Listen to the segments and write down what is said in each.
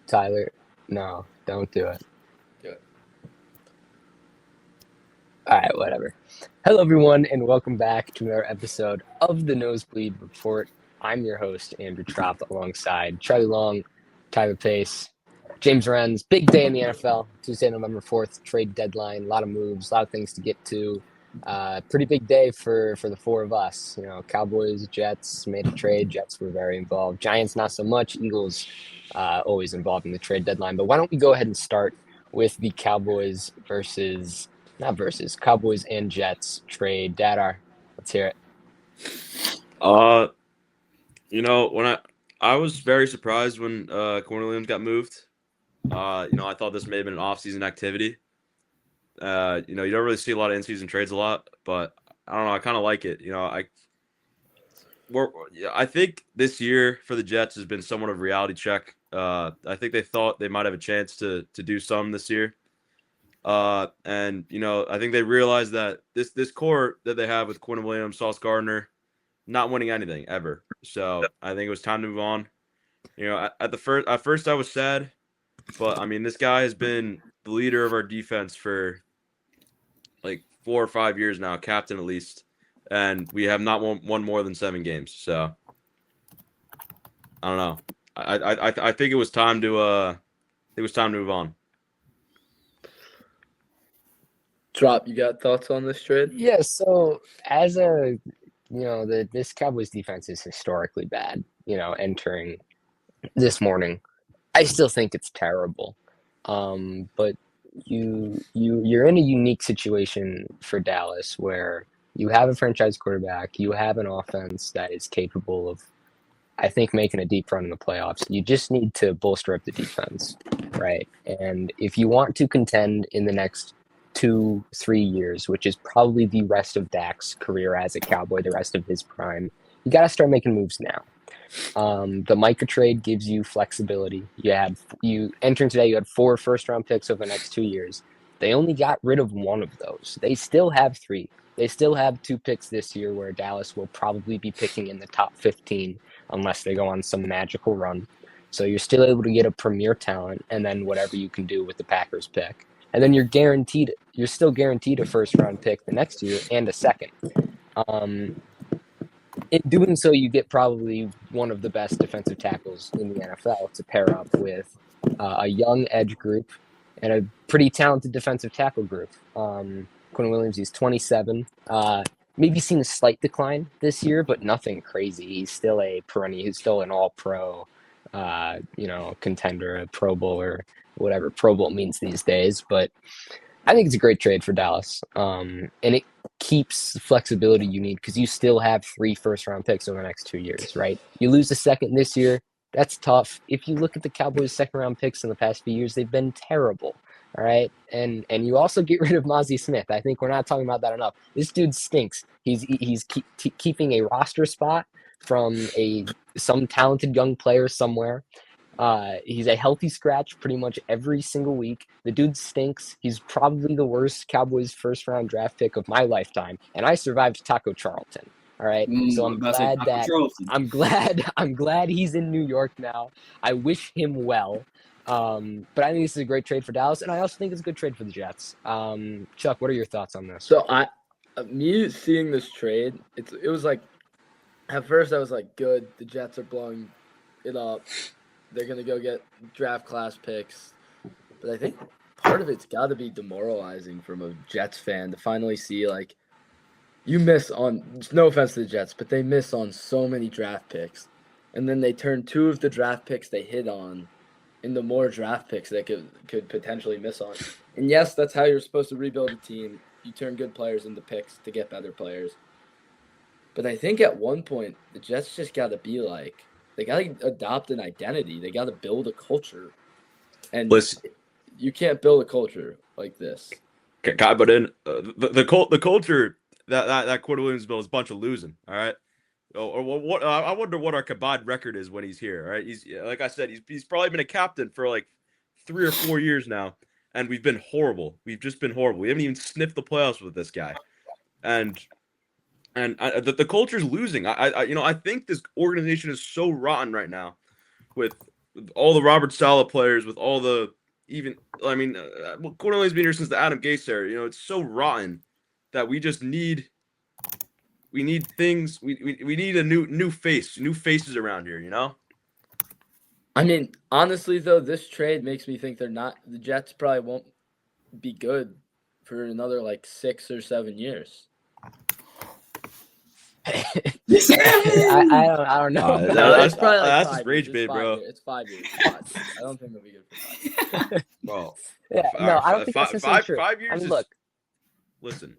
Tyler, no, don't do it. Good. All right, whatever. Hello, everyone, and welcome back to another episode of the Nosebleed Report. I'm your host, Andrew Trop, alongside Charlie Long, Tyler Pace, James Renz. Big day in the NFL, Tuesday, November 4th, trade deadline. A lot of moves, a lot of things to get to. Pretty big day for the four of us. You know, Cowboys, Jets made a trade. Jets were very involved. Giants, not so much. Eagles, always involved in the trade deadline. But why don't we go ahead and start with the Cowboys Cowboys and Jets trade. Dadar, let's hear it. Uh, when I was very surprised when Corner Williams got moved. I thought this may have been an off-season activity. You don't really see a lot of in-season trades a lot, but I don't know. I kind of like it. I think this year for the Jets has been somewhat of a reality check. I think they thought they might have a chance to do some this year. I think they realized that this core that they have with Quinn Williams, Sauce Gardner, not winning anything ever. So I think it was time to move on. At first I was sad, but I mean this guy has been the leader of our defense for like 4 or 5 years now, captain at least, and we have not won more than 7 games. So I don't know. I think it was time to move on. Drop, you got thoughts on this trade? Yeah, so this Cowboys defense is historically bad, entering this morning. I still think it's terrible. But you're in a unique situation for Dallas where you have a franchise quarterback, you have an offense that is capable of, I think, making a deep run in the playoffs. You just need to bolster up the defense, right? And if you want to contend in the next 2-3 years, which is probably the rest of Dak's career as a Cowboy, the rest of his prime, you got to start making moves now. The Micah trade gives you flexibility. You entering today, you had 4 first-round picks over the next 2 years. They only got rid of one of those. They still have 3. They still have 2 picks this year where Dallas will probably be picking in the top 15 unless they go on some magical run. So you're still able to get a premier talent and then whatever you can do with the Packers pick. And then you're still guaranteed a first-round pick the next year and a second. In doing so, you get probably one of the best defensive tackles in the NFL to pair up with a young edge group and a pretty talented defensive tackle group. Quinn Williams, he's 27. Maybe seen a slight decline this year, but nothing crazy. He's still he's still an all-pro, contender, a Pro Bowl or whatever Pro Bowl means these days. But I think it's a great trade for Dallas. And it keeps the flexibility you need because you still have 3 first-round picks over the next 2 years, right? You lose a second this year, that's tough. If you look at the Cowboys' second-round picks in the past few years, they've been terrible, all right? And you also get rid of Mozzie Smith. I think we're not talking about that enough. This dude stinks. He's keeping a roster spot from some talented young player somewhere. He's a healthy scratch pretty much every single week. The dude stinks. He's probably the worst Cowboys first-round draft pick of my lifetime, and I survived Taco Charlton. All right, so I'm glad he's in New York now. I wish him well. But I think this is a great trade for Dallas, and I also think it's a good trade for the Jets. Chuck, what are your thoughts on this? So me seeing this trade, it was like, at first I was like, good, the Jets are blowing it up. They're going to go get draft class picks. But I think part of it's got to be demoralizing from a Jets fan to finally see, like, you miss on, no offense to the Jets, but they miss on so many draft picks. And then they turn 2 of the draft picks they hit on into more draft picks they could potentially miss on. And yes, that's how you're supposed to rebuild a team. You turn good players into picks to get better players. But I think at one point, the Jets just got to be like, they got to adopt an identity. They got to build a culture. And you can't build a culture like this. Okay, but in the culture that Quinn Williams built is a bunch of losing. All right. Or what? I wonder what our combined record is when he's here. All right. He's, like I said, he's probably been a captain for like 3 or 4 years now, and we've been horrible. We've just been horrible. We haven't even sniffed the playoffs with this guy, and the culture's losing. I think this organization is so rotten right now with all the Robert Saleh players, with all the Cornelius been here since the Adam Gase era. It's so rotten that we just need things. We need a new faces around here. I mean, honestly though, this trade makes me think the Jets probably won't be good for another like 6 or 7 years. I don't know. That's probably like just 5 rage years. bait, bro. It's 5 years. I don't think it'll be good for 5 years. Well, yeah, no, I don't think that's necessarily true. 5 years. I mean, look. Listen.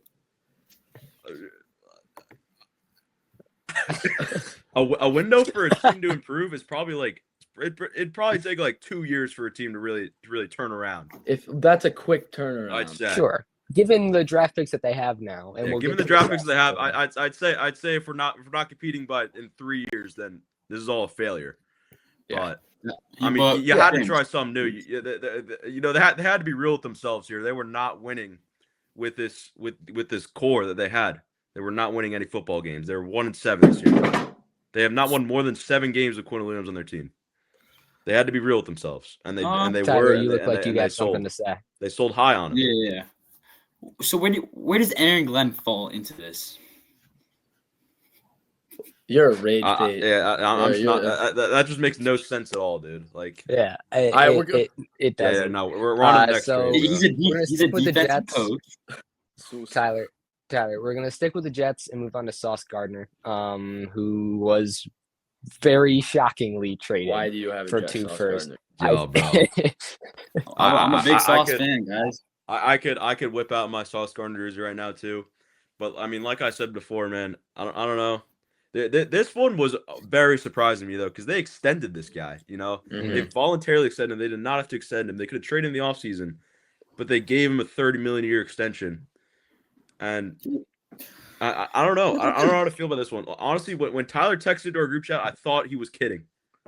A window for a team to improve is probably like it'd probably take like 2 years for a team to really turn around. If that's a quick turnaround, I'd say. Sure. Given the draft picks that they have now, and given the draft picks they have, I'd say if we're not competing, but in 3 years, then this is all a failure. Yeah. But I mean, you had to try something new. They had to be real with themselves here. They were not winning with this core that they had. They were not winning any football games. They were 1-7 this year. They have not won more than 7 games with Quinn Williams on their team. They had to be real with themselves, and they Tyler, were. You look like you got something to say. They sold high on him. Yeah. So where does Aaron Glenn fall into this? You're a rage bait. I'm just not. That just makes no sense at all, dude. Like, yeah, it doesn't. Yeah, no, we're on the next. So trade, he's a defensive coach. Tyler, we're gonna stick with the Jets and move on to Sauce Gardner, who was very shockingly traded. Why do you have for 2 firsts? Yo, bro. I'm a big Sauce fan, guys. I could whip out my Sauce Gardner jersey right now too, but I mean, like I said before, man, I don't know. This one was very surprising to me though, because they extended this guy. They voluntarily extended him. They did not have to extend him. They could have traded him in the offseason, but they gave him a $30 million a year extension. And I don't know. I don't know how to feel about this one. Honestly, when Tyler texted to our group chat, I thought he was kidding.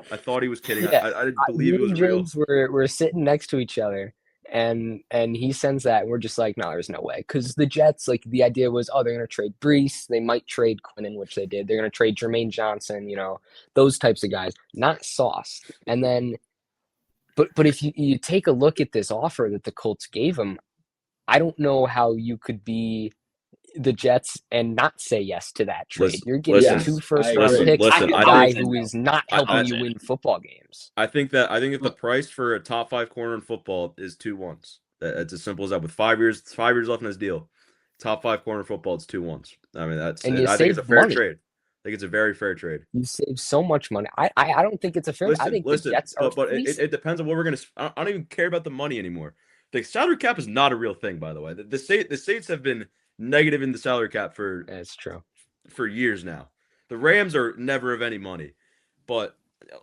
Yeah. I didn't believe it was real. We're sitting next to each other. And he sends that, and we're just like, no, there's no way. Because the Jets, like, the idea was, they're going to trade Brees. They might trade Quinnen, which they did. They're going to trade Jermaine Johnson, those types of guys, not Sauce. And then, but if you take a look at this offer that the Colts gave him, I don't know how you could be the Jets and not say yes to that trade. You're getting 2 first-round picks from a guy who is not helping you win football games. I think if the price for a top 5 corner in football is 2 ones, it's as simple as that. With 5 years left in his deal, top 5 corner in football, it's 2 ones. I mean, I think it's a fair trade. I think it's a very fair trade. You save so much money. I don't think it's a fair. I think the Jets are. But it depends on what we're gonna. I don't even care about the money anymore. The salary cap is not a real thing, by the way. The states have been negative in the salary cap that's true for years now. The Rams are never of any money, but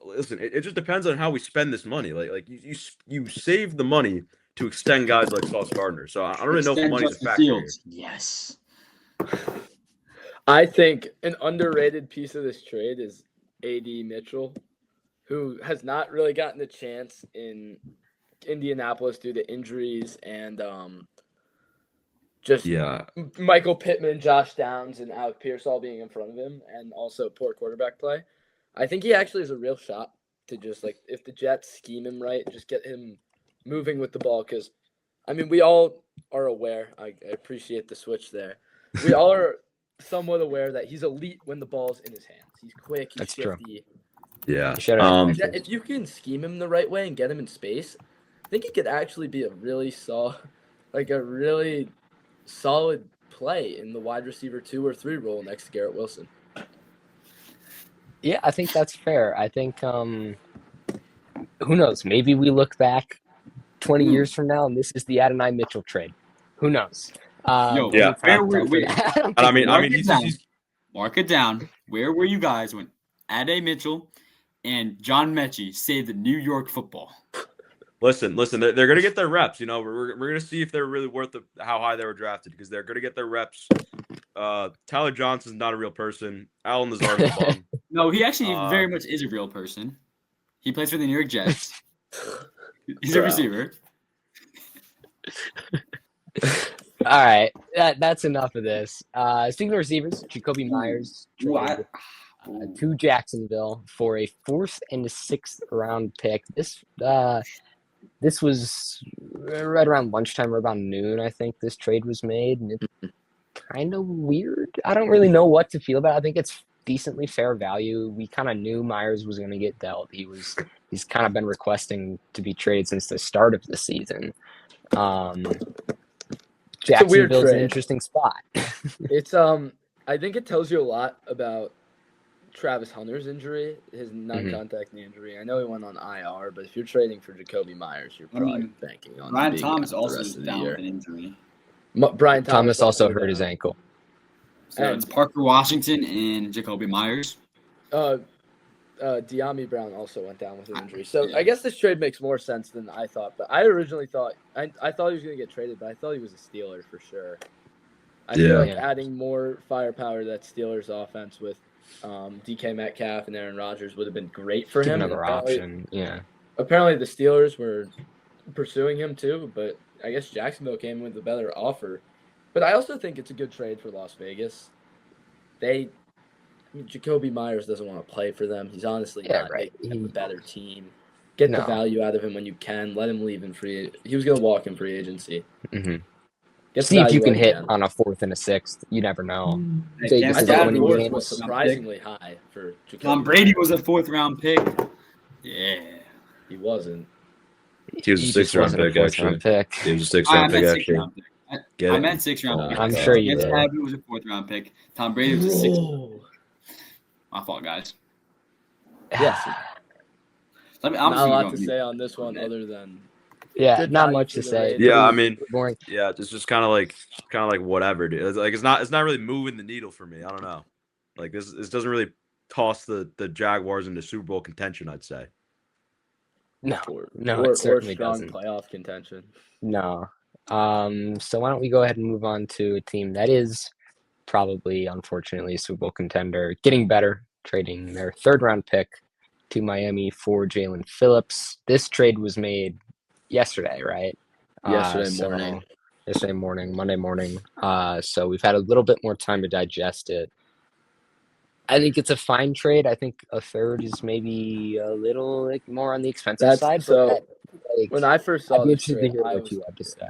listen, it just depends on how we spend this money. Like you save the money to extend guys like Sauce Gardner. So I don't really know if money's a factor here. Yes. I think an underrated piece of this trade is A.D. Mitchell, who has not really gotten a chance in Indianapolis due to injuries and Michael Pittman, Josh Downs, and Alec Pierce all being in front of him, and also poor quarterback play. I think he actually has a real shot to just, like, if the Jets scheme him right, just get him moving with the ball. Because, I mean, we all are aware. I appreciate the switch there. We all are somewhat aware that he's elite when the ball's in his hands. He's quick. He's shifty. True. Yeah. If you can scheme him the right way and get him in space, I think he could actually be a really solid play in the wide receiver 2 or 3 role next to Garrett Wilson. Yeah, I think that's fair. I think who knows? Maybe we look back 20 years from now and this is the Adonai Mitchell trade. Who knows? Wait. He's mark it down. Where were you guys when Adonai Mitchell and John Mechie saved the New York Football? Listen. They're going to get their reps. We're going to see if they're really worth how high they were drafted, because they're going to get their reps. Tyler Johnson's not a real person. Alan Lazard's a bum. No, he actually very much is a real person. He plays for the New York Jets. He's a receiver. All right, that's enough of this. Speaking of receivers, Jacoby Myers. to Jacksonville for a 4th and a 6th round pick. This was right around lunchtime or about noon, I think this trade was made, and it's kind of weird. I don't really know what to feel about it. I think it's decently fair value. We kind of knew Myers was going to get dealt. He's kind of been requesting to be traded since the start of the season. Jacksonville's an interesting spot. It's I think it tells you a lot about Travis Hunter's injury, his non-contact knee injury. I know he went on IR, but if you're trading for Jacoby Myers, you're probably banking on Brian Thomas also is down with an injury. Brian Thomas also hurt his ankle. So it's Parker Washington and Jacoby Myers. De'Ami Brown also went down with an injury. So I guess this trade makes more sense than I thought. But I originally thought I thought he was going to get traded, but I thought he was a Steeler for sure. I feel like adding more firepower to that Steelers offense with DK Metcalf and Aaron Rodgers would have been great for him. Another option, yeah. Apparently the Steelers were pursuing him too, but I guess Jacksonville came with a better offer. But I also think it's a good trade for Las Vegas. Jacoby Myers doesn't want to play for them. He's honestly not making him a better team. Get the value out of him when you can. Let him leave in free. He was going to walk in free agency. Mm-hmm. See if you can hit on a 4th and a 6th. You never know. I thought the 4th was surprisingly high for Jacoby. Tom Brady was a 4th round pick. Yeah. He wasn't. He was a 6th round pick, actually. He was a 6th round pick, actually. I meant 6th round pick. I'm sure you did. He was a 4th round pick. Tom Brady was a 6th. My fault, guys. Yes. I'm not a lot to say on this one other than not much to say. Yeah, I mean, yeah, it's just kind of like whatever, dude. It's not really moving the needle for me. I don't know. Like this doesn't really toss the Jaguars into Super Bowl contention, I'd say. No, or it certainly strong doesn't. Playoff contention. No. So why don't we go ahead and move on to a team that is probably, unfortunately, a Super Bowl contender, getting better, trading their 3rd round pick to Miami for Jalen Phillips. This trade was made yesterday, right? Yesterday morning, Monday morning. So we've had a little bit more time to digest it. I think it's a fine trade. I think a 3rd is maybe a little more on the expensive side. So when I first saw this trade, to hear what you have to say.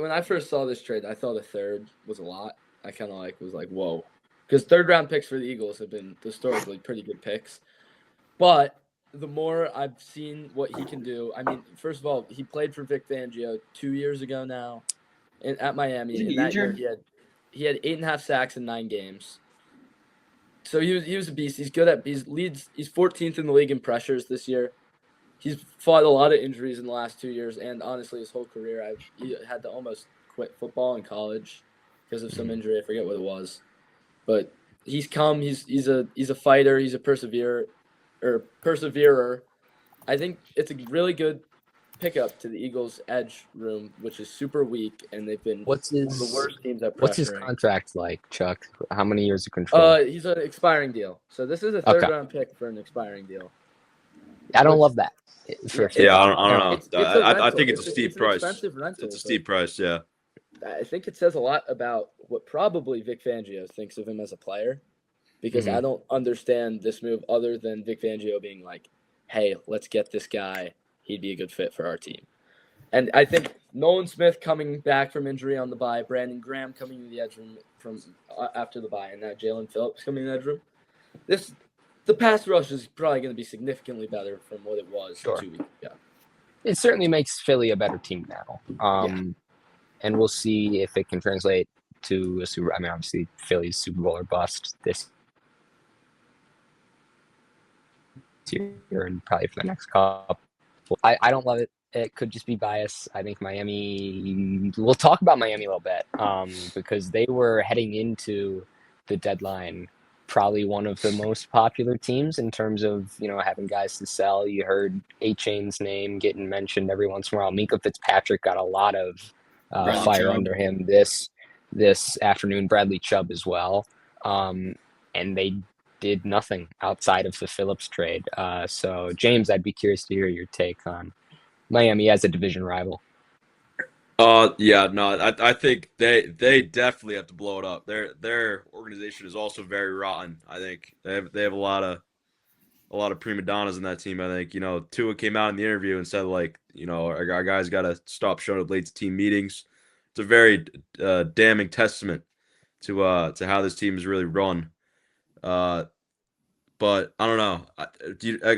When I first saw this trade, I thought a 3rd was a lot. I kind of was like, whoa. Because 3rd round picks for the Eagles have been historically pretty good picks. But the more I've seen what he can do, I mean, first of all, he played for Vic Fangio 2 years ago now at Miami. And that year he had 8.5 sacks in 9 games. So he was a beast. He's good he's 14th in the league in pressures this year. He's fought a lot of injuries in the last 2 years, and honestly, his whole career, he had to almost quit football in college because of some injury. I forget what it was, but he's come. He's a fighter. He's a perseverer. I think it's a really good pickup to the Eagles' edge room, which is super weak, and they've been one of the worst teams at pressuring. What's his contract like, Chuck? How many years of control? He's an expiring deal. So this is a 3rd round pick for an expiring deal. I don't love that. I don't know. I think it's a steep price. It's a steep price, yeah. I think it says a lot about what probably Vic Fangio thinks of him as a player, because I don't understand this move other than Vic Fangio being like, hey, let's get this guy. He'd be a good fit for our team. And I think Nolan Smith coming back from injury on the bye, Brandon Graham coming to the edge room from after the bye, and now Jalen Phillips coming to the edge room. The pass rush is probably going to be significantly better from what it was 2 weeks ago. It certainly makes Philly a better team now. And we'll see if it can translate to a Super. I mean, obviously, Philly's Super Bowl or bust this year and probably for the next couple. I don't love it. It could just be bias. I think Miami. We'll talk about Miami a little bit because they were heading into the deadline probably one of the most popular teams in terms of, having guys to sell. You heard A-Chain's name getting mentioned every once in a while. Minka Fitzpatrick got a lot of fire under him this afternoon. Bradley Chubb as well. And they did nothing outside of the Phillips trade. So, James, I'd be curious to hear your take on Miami as a division rival. Yeah, no, I think they definitely have to blow it up. Their organization is also very rotten. I think they have a lot of prima donnas in that team. I think Tua came out in the interview and said like our guys got to stop showing up late to team meetings. It's a very damning testament to how this team is really run. Uh, but I don't know.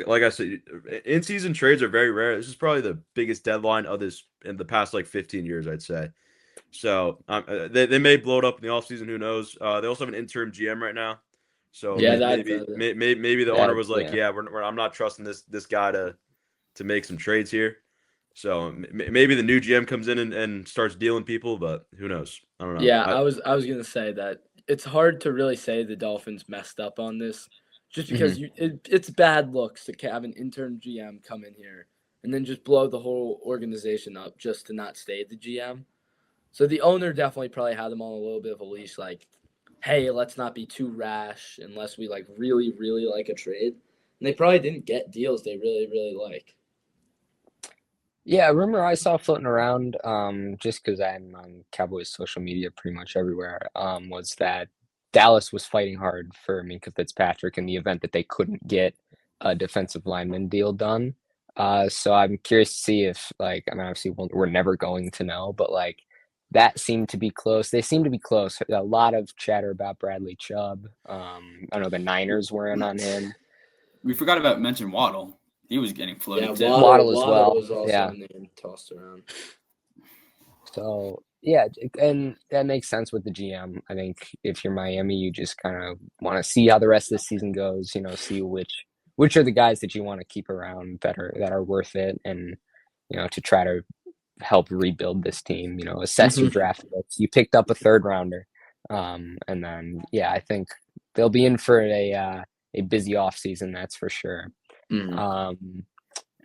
Like I said, in season trades are very rare. This is probably the biggest deadline of this in the past like 15 years, I'd say. So they may blow it up in the offseason. Who knows? They also have an interim GM right now. So Yeah, maybe the owner That, was like, yeah. yeah, I'm not trusting this guy to make some trades here. So maybe the new GM comes in and starts dealing people, but who knows? I don't know. Yeah, I was gonna say that it's hard to really say the Dolphins messed up on this, just because it's bad looks to have an intern GM come in here and then just blow the whole organization up just to not stay the GM. So the owner definitely probably had them on a little bit of a leash, like, hey, let's not be too rash unless we like really, really like a trade. And they probably didn't get deals they really, really like. Yeah, a rumor I saw floating around, just because I'm on Cowboys social media pretty much everywhere, was that Dallas was fighting hard for Minkah Fitzpatrick in the event that they couldn't get a defensive lineman deal done. So I'm curious to see if, like, I mean, obviously we're never going to know, but like that seemed to be close. They seem to be close. A lot of chatter about Bradley Chubb. I know the Niners were in on him. We forgot about mention Waddle. He was getting floated too. Waddle as well. was also Yeah. a name tossed around. So yeah, and that makes sense with the GM. I think if you're Miami, you just kind of want to see how the rest of the season goes. See which are the guys that you want to keep around that are worth it, and to try to help rebuild this team. Assess your draft picks. You picked up a third rounder, and then I think they'll be in for a busy off season. That's for sure. And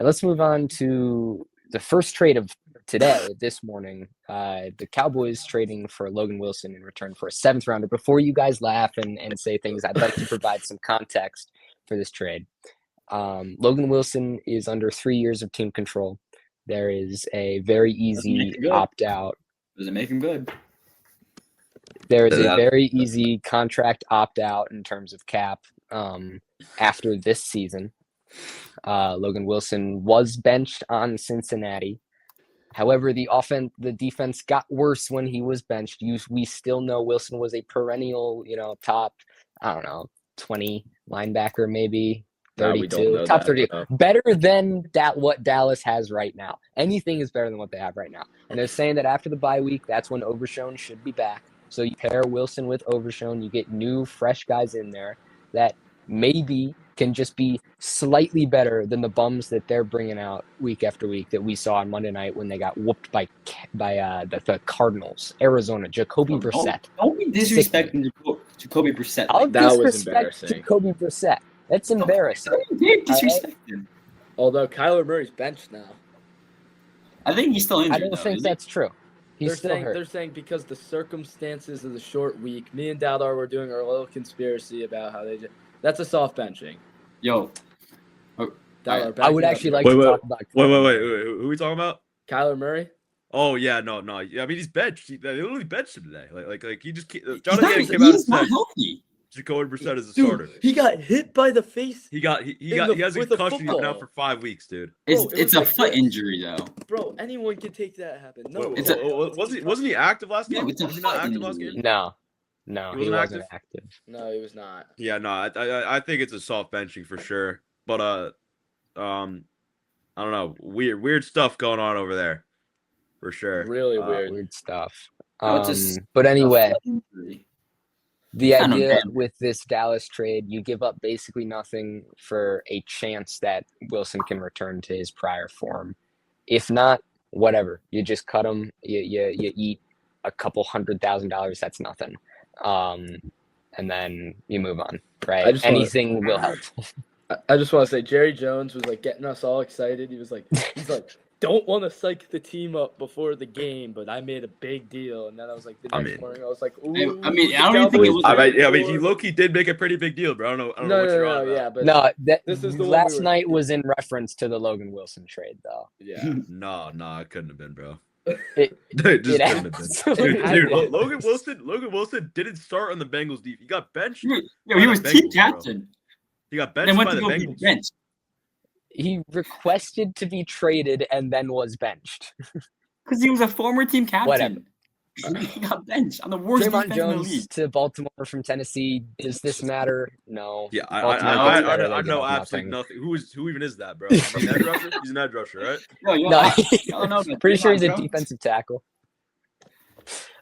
let's move on to the first trade of today, this morning. The Cowboys trading for Logan Wilson in return for a 7th rounder. Before you guys laugh and say things, I'd like to provide some context for this trade. Logan Wilson is under 3 years of team control. There is a very easy opt-out. Does it make him good? There is a very easy contract opt-out in terms of cap after this season. Logan Wilson was benched on Cincinnati. However, the defense got worse when he was benched. We still know Wilson was a perennial, top, 20 linebacker, maybe 32, top 30. Better than what Dallas has right now. Anything is better than what they have right now. And they're saying that after the bye week, that's when Overshown should be back. So you pair Wilson with Overshown, you get new, fresh guys in there that maybe can just be slightly better than the bums that they're bringing out week after week that we saw on Monday night when they got whooped by the Cardinals, Arizona, Jacoby Brissett. Don't be disrespecting Jacoby Brissett. That was embarrassing. Jacoby Brissett. That's embarrassing. Don't disrespect him. Although Kyler Murray's benched now. I think he's still injured. I don't think that's true. They're saying because the circumstances of the short week, me and Daldar were doing our little conspiracy about how they just. That's a soft benching. Yo. I would actually like to talk about. Wait. Who are we talking about? Kyler Murray. Oh yeah, no. I mean, he's benched. They literally benched him today. Like he just he's came out and said healthy. Jacoby Brissett is a starter. He got hit by the face. He has a concussion. He's been out for 5 weeks, dude. It's a foot injury though. Bro, anyone can take that happen. No, wasn't he active last game? No, it's a Was he not foot active last injury. game? No, he wasn't active. No, he was not. Yeah, no, I think it's a soft benching for sure. But I don't know, weird stuff going on over there, for sure. Really weird stuff. But anyway, the idea with this Dallas trade, you give up basically nothing for a chance that Wilson can return to his prior form. If not, whatever. You just cut him. You eat a couple $100,000. That's nothing. And then you move on, right? Anything will help. I just want to say Jerry Jones was like getting us all excited. He's like, don't want to psych the team up before the game, but I made a big deal. And then I was like, the next morning I was like, ooh. I don't even think it was. He low-key did make a pretty big deal, bro. I don't know what you're on about. Yeah, but no, this is the last night was in reference to the Logan Wilson trade, though. Yeah. No, it couldn't have been, bro. It Dude, just it couldn't have been. absolutely Dude, is. Logan Wilson didn't start on the Bengals defense. He got benched. Yo, by he the was team Bengals, bro. captain. He got Then benched went by to the go get Bengals. benched He requested to be traded and then was benched. because he was a former team Whatever. captain. He got benched on the worst Draymond defense in the Jones league. to Baltimore from Tennessee. Does this matter? No. Yeah, Baltimore I gets better, they know give up absolutely nothing. nothing. Who even is that, bro? Is he an edge rusher? He's an edge rusher, right? Yo, No, I don't know about pretty sure Draymond he's a Jones. defensive tackle.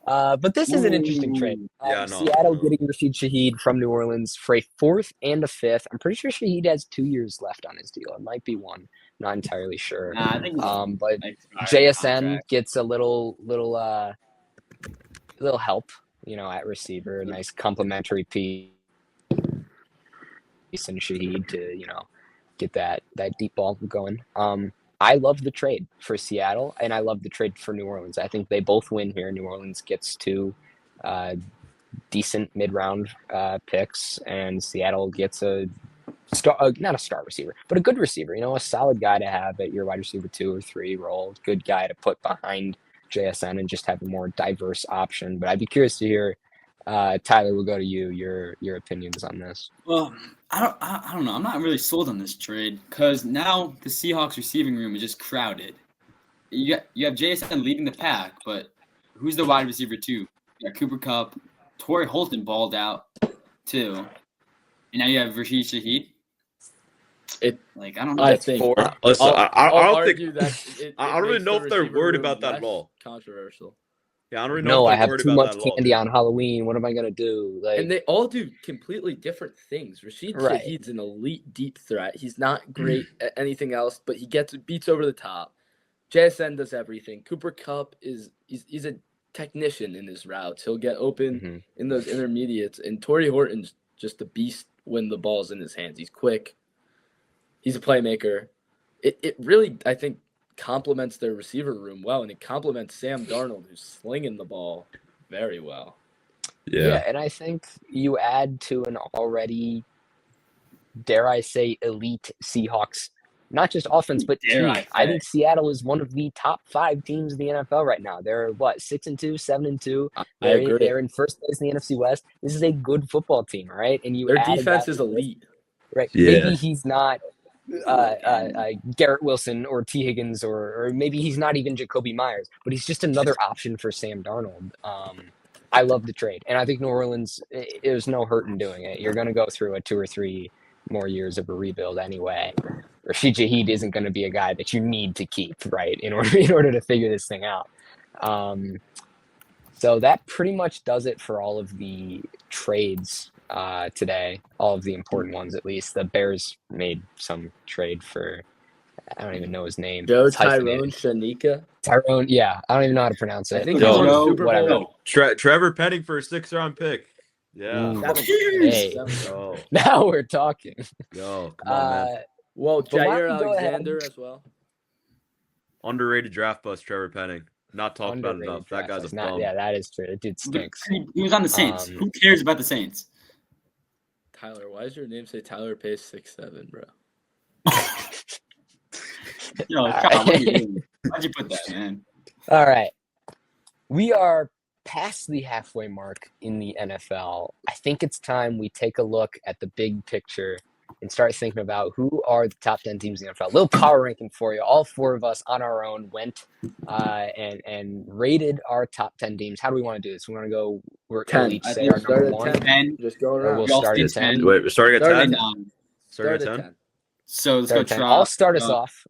But this is an interesting trade. Ooh. Yeah, no, Seattle for sure. getting Rashid Shaheed from New Orleans for a 4th and a 5th. I'm pretty sure Shaheed has 2 years left on his deal. It might be 1. Not entirely sure. Nah, I think it's But like JSN contract. gets a little help, at receiver. A nice complimentary piece and Shaheed to, get that deep ball going. I love the trade for Seattle, and I love the trade for New Orleans. I think they both win here. New Orleans gets 2 decent mid-round picks, and Seattle gets a star, not a star receiver, but a good receiver. A solid guy to have at your wide receiver 2 or 3 role. Good guy to put behind JSN and just have a more diverse option. But I'd be curious to hear, Tyler, we'll go to you. Your opinions on this. Well, I don't know. I'm not really sold on this trade because now the Seahawks receiving room is just crowded. You have JSN leading the pack, but who's the wide receiver 2? You got Cooper Kupp, Torrey Holton balled out too, and now you have Rashid Shaheed. I don't know. I think Listen, I don't argue think. that I don't really makes know the if they're receiver worried room about that at less all. controversial. Yeah, I don't really know No, if I they're have worried too about much that at all. candy dude. on Halloween. What am I gonna do? And they all do completely different things. Rashid Right. Shaheed's an elite deep threat. He's not great at anything else, but he beats over the top. JSN does everything. Cooper Kupp he's a technician in his routes. He'll get open in those intermediates. And Torrey Horton's just a beast when the ball's in his hands. He's quick. He's a playmaker. It really, I think, complements their receiver room well, and it complements Sam Darnold, who's slinging the ball very well. Yeah, and I think you add to an already, dare I say, elite Seahawks, not just offense, but team. I think Seattle is one of the top 5 teams in the NFL right now. They're 6-2, 7-2. I agree. They're in first place in the NFC West. This is a good football team, right? And their defense is elite. Right. Yeah. Maybe he's not Garrett Wilson or T. Higgins, or maybe he's not even Jacoby Myers, but he's just another option for Sam Darnold. I love the trade, and I think New Orleans, there's no hurt in doing it. You're going to go through a 2 or 3 more years of a rebuild anyway. Rashid Shaheed isn't going to be a guy that you need to keep, right, in order to figure this thing out. So that pretty much does it for all of the trades today, all of the important ones at least. The Bears made some trade for, I don't even know his name. Tyrone Shanika. Tyrone, yeah, I don't even know how to pronounce it. I think he won a Super whatever. Bowl. Trevor Penning for a 6th-round pick. Yeah. Hey, now we're talking. Yo, come on, man. Well, But why Jair don't we go ahead? Alexander as well. Underrated draft bust, Trevor Penning. Not talked about Underrated enough. That guy's a not, bum. yeah, that is true. That dude stinks. He was on the Saints. Who cares about the Saints? Tyler, why does your name say Tyler Pace 6'7", bro? Yo, God, what are you doing? Why'd you put that, man? All right. We are past the halfway mark in the NFL. I think it's time we take a look at the big picture and start thinking about who are the top 10 teams in the NFL. A little power ranking for you. All 4 of us on our own went and rated our top 10 teams. How do we want to do this? We want to go, we'll each say our number 1. 10. Just go Or around. we'll start at 10. Wait, we're starting at 10? Start Starting at 10. So let's go try. I'll start us off.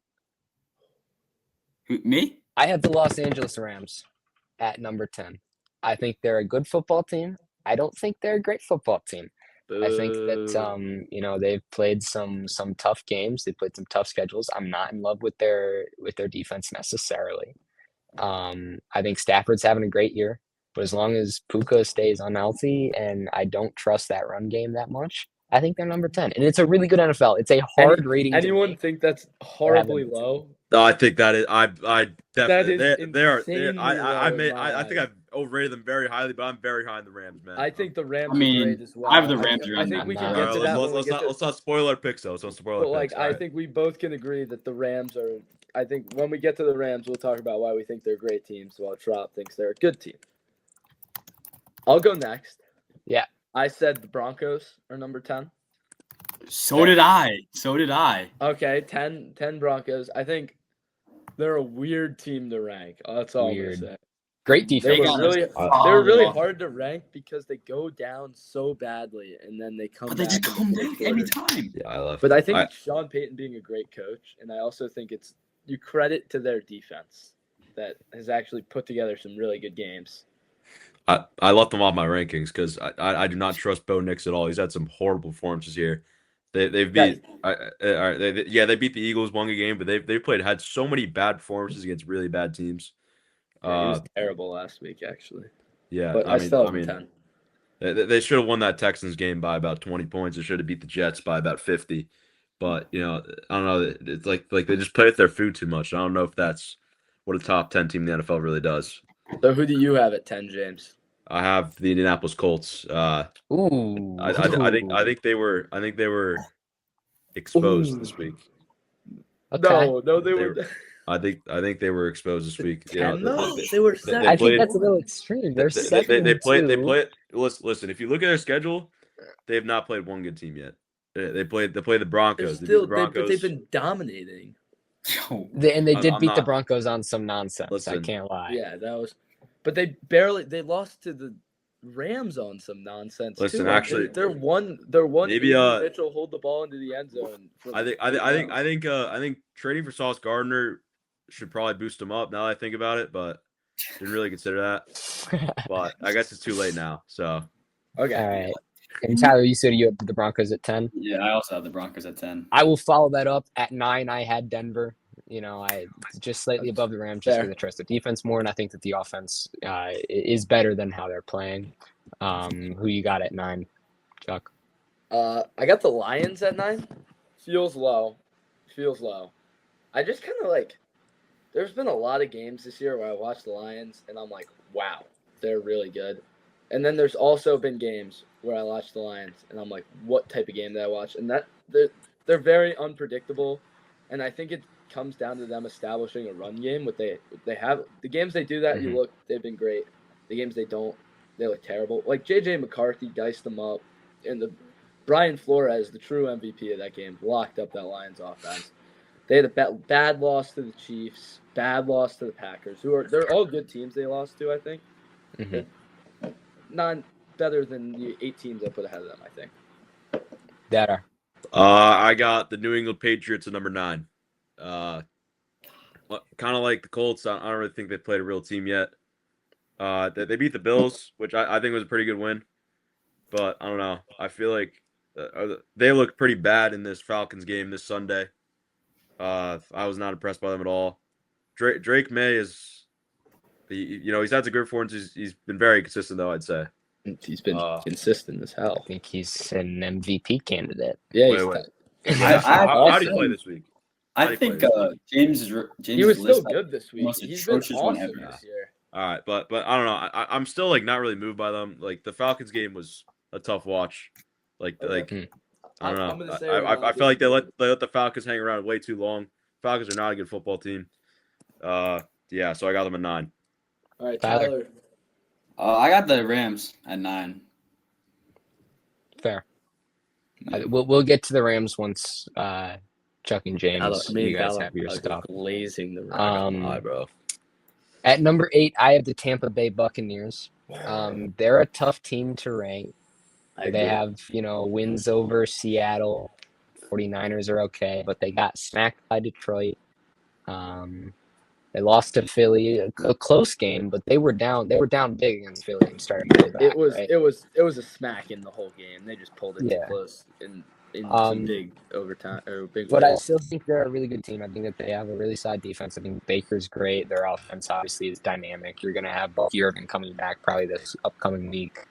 Me? I have the Los Angeles Rams at number 10. I think they're a good football team. I don't think they're a great football team. I think that they've played some tough games. They played some tough schedules. I'm not in love with their defense necessarily. I think Stafford's having a great year, but as long as Puka stays unhealthy and I don't trust that run game that much, I think they're number 10. And it's a really good NFL. It's a hard rating. Anyone think that's horribly low? No, I think that is. I definitely. That is they are. insanely I low think I've overrated them very highly, but I'm very high on the Rams, man. I think the Rams are great as well. I have the Rams I think we can All get to right, that. let's not spoil our picks though. So spoil our picks. I think we both can agree that the Rams are I think when we get to the Rams, we'll talk about why we think they're great teams, while Trop thinks they're a good team. I'll go next. Yeah. I said the Broncos are number 10. So did I. Okay, 10 Broncos. I think they're a weird team to rank. That's all Weird. I'm going to say. Great They defense. were really hard to rank because they go down so badly and then they come But back. they just come back every time. Yeah, I love. But I think it's Sean Payton being a great coach, and I also think it's you credit to their defense that has actually put together some really good games. I left them off my rankings because I do not trust Bo Nix at all. He's had some horrible performances here. They've beat they beat the Eagles one good game, but they've had so many bad performances against really bad teams. Yeah, he was terrible last week, actually. Yeah, but I still have 10. They should have won that Texans game by about 20 points. They should have beat the Jets by about 50. But I don't know. It's like they just play with their food too much. I don't know if that's what a top 10 team in the NFL really does. So who do you have at 10, James? I have the Indianapolis Colts. Ooh. I think they were exposed this week. Okay. No, they were. I think they were exposed this week. They were 7. I think that's a little extreme. They're 7. They play. Listen, if you look at their schedule, they have not played one good team yet. They play the Broncos. But they've been dominating. They did beat the Broncos on some nonsense. Listen, I can't lie. Yeah, that was. But they lost to the Rams on some nonsense. Listen, too. actually, they're one. Maybe Mitchell hold the ball into the end zone. I think trading for Sauce Gardner should probably boost him up. Now that I think about it, but didn't really consider that. But I guess it's too late now. So okay, all right. And Tyler, you said you had the Broncos at 10. Yeah, I also have the Broncos at 10. I will follow that up at 9. I had Denver. I just slightly above the Rams just because I trust the defense more, and I think that the offense is better than how they're playing. Who you got at 9, Chuck? I got the Lions at 9. Feels low. I just kind of there's been a lot of games this year where I watched the Lions, and I'm like, wow, they're really good. And then there's also been games where I watched the Lions, and I'm like, what type of game did I watch? And that they're very unpredictable, and I think it comes down to them establishing a run game. What they have, the games they do that, they've been great. The games they don't, they look terrible. Like J.J. McCarthy diced them up, and the Brian Flores, the true MVP of that game, locked up that Lions offense. They had a bad loss to the Chiefs, bad loss to the Packers, they're all good teams they lost to, I think. Not better than the 8 teams I put ahead of them, I think. That I got the New England Patriots at number 9. Kind of like the Colts. I don't really think they played a real team yet. They beat the Bills, which I think was a pretty good win. But I don't know. I feel like they look pretty bad in this Falcons game this Sunday. I was not impressed by them at all. Drake May is, he's had some good performances. He's been very consistent, though, I'd say. He's been consistent as hell. I think he's an MVP candidate. Yeah, how do you play this week? I think James he was still good this week. He's been awesome this year. All right, but I don't know. I'm still not really moved by them. Like the Falcons game was a tough watch. I don't know. I feel like they let the Falcons hang around way too long. Falcons are not a good football team. Yeah, so I got them at 9. All right, Tyler. I got the Rams at 9. Fair. We'll get to the Rams once Chuck and James, you guys have your stuff. Blazing the Rams, bro. At number 8, I have the Tampa Bay Buccaneers. They're a tough team to rank. They have, wins over Seattle. 49ers are okay, but they got smacked by Detroit. They lost to Philly, a close game, but they were down big against Philly and started to go back, it was right? a smack in the whole game. They just pulled it too close in some big overtime or big. But I still think they're a really good team. I think that they have a really solid defense. I think Baker's great. Their offense obviously is dynamic. You're going to have Bucky Irvin coming back probably this upcoming week.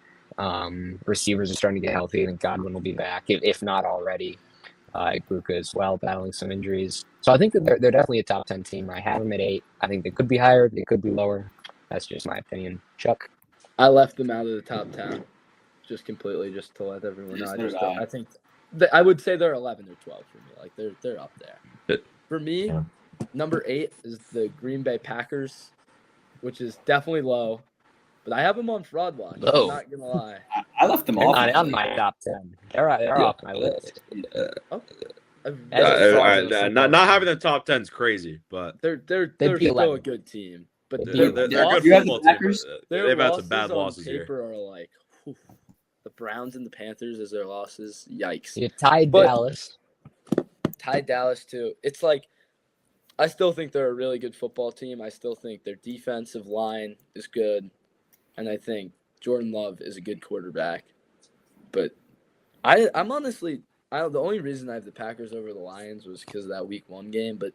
Receivers are starting to get healthy. I think Godwin will be back, if not already. Ibuka as well, battling some injuries. So I think that they're definitely a top 10 team. I have them at 8. I think they could be higher. They could be lower. That's just my opinion. Chuck? I left them out of the top 10 just completely just to let everyone know. I think I would say they're 11 or 12 for me. Like they're up there. For me, Number 8 is the Green Bay Packers, which is definitely low. But I have them on fraud watch. Low. I'm not going to lie. I left them They're off. not on my top 10. They're off my list. Not having the top 10 is crazy, but they're They'd be still 11. a good team. But they're their a good You have football the team. Packers? But they've had some bad losses on here. paper are like, whew, the Browns and the Panthers as their losses. Yikes. You tied But- Dallas. Tied Dallas too. It's like, I still think they're a really good football team. I still think their defensive line is good, and I think Jordan Love is a good quarterback. But I'm honestly, the only reason I have the Packers over the Lions was because of that Week 1 game. But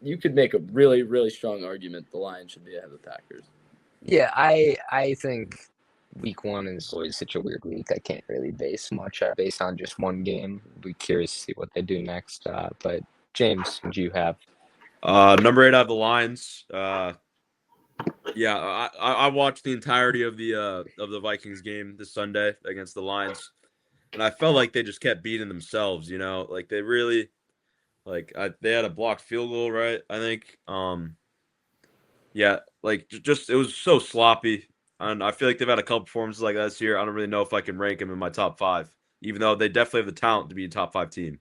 you could make a really, really strong argument the Lions should be ahead of the Packers. Yeah, I think Week 1 is always such a weird week. I can't really base much based on just one game. Be curious to see what they do next. But James, what do you have? Number 8, I have the Lions. Yeah, I watched the entirety of the Vikings game this Sunday against the Lions, and I felt like they just kept beating themselves. Like they really, they had a blocked field goal, right? I think. Yeah, just it was so sloppy, and I feel like they've had a couple performances like that this year. I don't really know if I can rank them in my top 5, even though they definitely have the talent to be a top 5 team.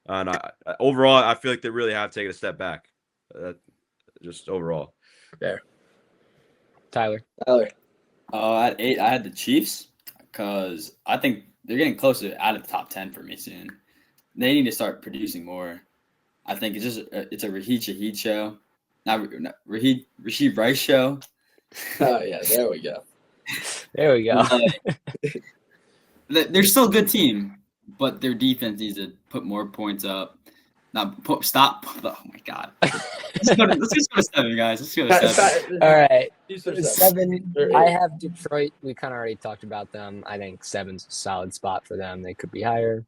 And overall, I feel like they really have taken a step back. Just overall. There. Tyler. At 8, I had the Chiefs because I think they're getting closer out of the top 10 for me soon. They need to start producing more. I think it's a Raheed Shaheed show, not Rasheed Rice show. Oh yeah, there we go. There we go. They're still a good team, but their defense needs to put more points up. Stop. Oh my God. Let's go to 7, guys. Let's go to 7. All right. Chiefs are 7. Or I 8. have Detroit. We kind of already talked about them. I think 7's a solid spot for them. They could be higher.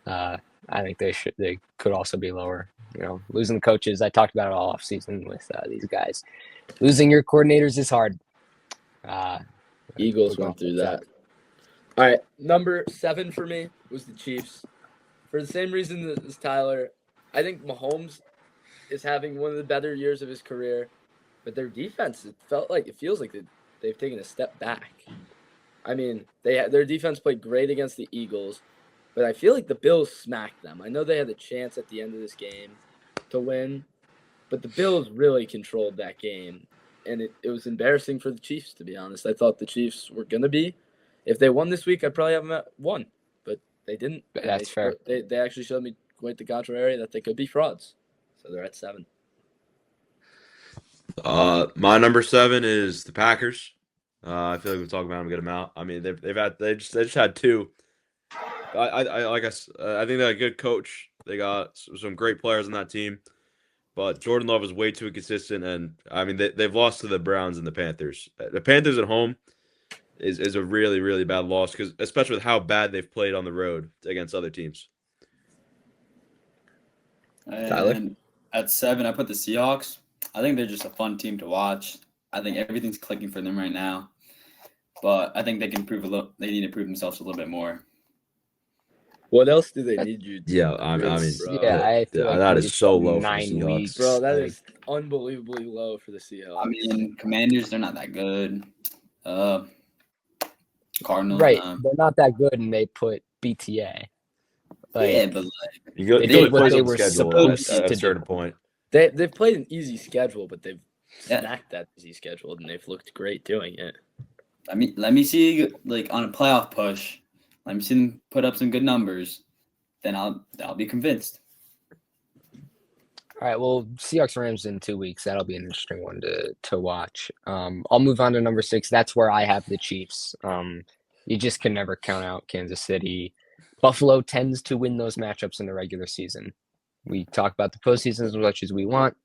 I think they could also be lower. Losing the coaches. I talked about it all off season with these guys. Losing your coordinators is hard. Eagles went through that. All right, number 7 for me was the Chiefs. For the same reason as Tyler, I think Mahomes is having one of the better years of his career, but their defense, it feels like they've taken a step back. I mean, their defense played great against the Eagles, but I feel like the Bills smacked them. I know they had a chance at the end of this game to win, but the Bills really controlled that game, and it was embarrassing for the Chiefs, to be honest. I thought the Chiefs were going to be. If they won this week, I'd probably have them at 1, but they didn't. That's fair. They actually showed me quite the contrary, that they could be frauds. So they're at 7. My number 7 is the Packers. I feel like we've talked about them a good amount. I mean, they just had 2. I think they're a good coach. They got some great players on that team, but Jordan Love is way too inconsistent. And I mean, they've lost to the Browns and the Panthers. The Panthers at home is a really, really bad loss, because especially with how bad they've played on the road against other teams. Tyler? And at 7, I put the Seahawks. I think they're just a fun team to watch. I think everything's clicking for them right now, but I think they can prove they need to prove themselves a little bit more. What else do they need you to Yeah, do? I mean, bro. Yeah, I feel like that it's is so been low for the 9 Seahawks. weeks. Bro, that like, is unbelievably low for the Seahawks. I mean, Commanders, they're not that good. Cardinals, right. They're not that good, and they put BTA. yeah, but You go They to did what play they on the were schedule supposed at to a certain do. point. They've played an easy schedule, but they've Yeah. smacked that easy schedule, and they've looked great doing it. let me see, like, on a playoff push. Let me see them put up some good numbers. Then I'll be convinced. All right, well, Seahawks Rams in 2 weeks. That'll be an interesting one to watch. I'll move on to number 6. That's where I have the Chiefs. You just can never count out Kansas City. Buffalo tends to win those matchups in the regular season. We talk about the postseason as much as we want.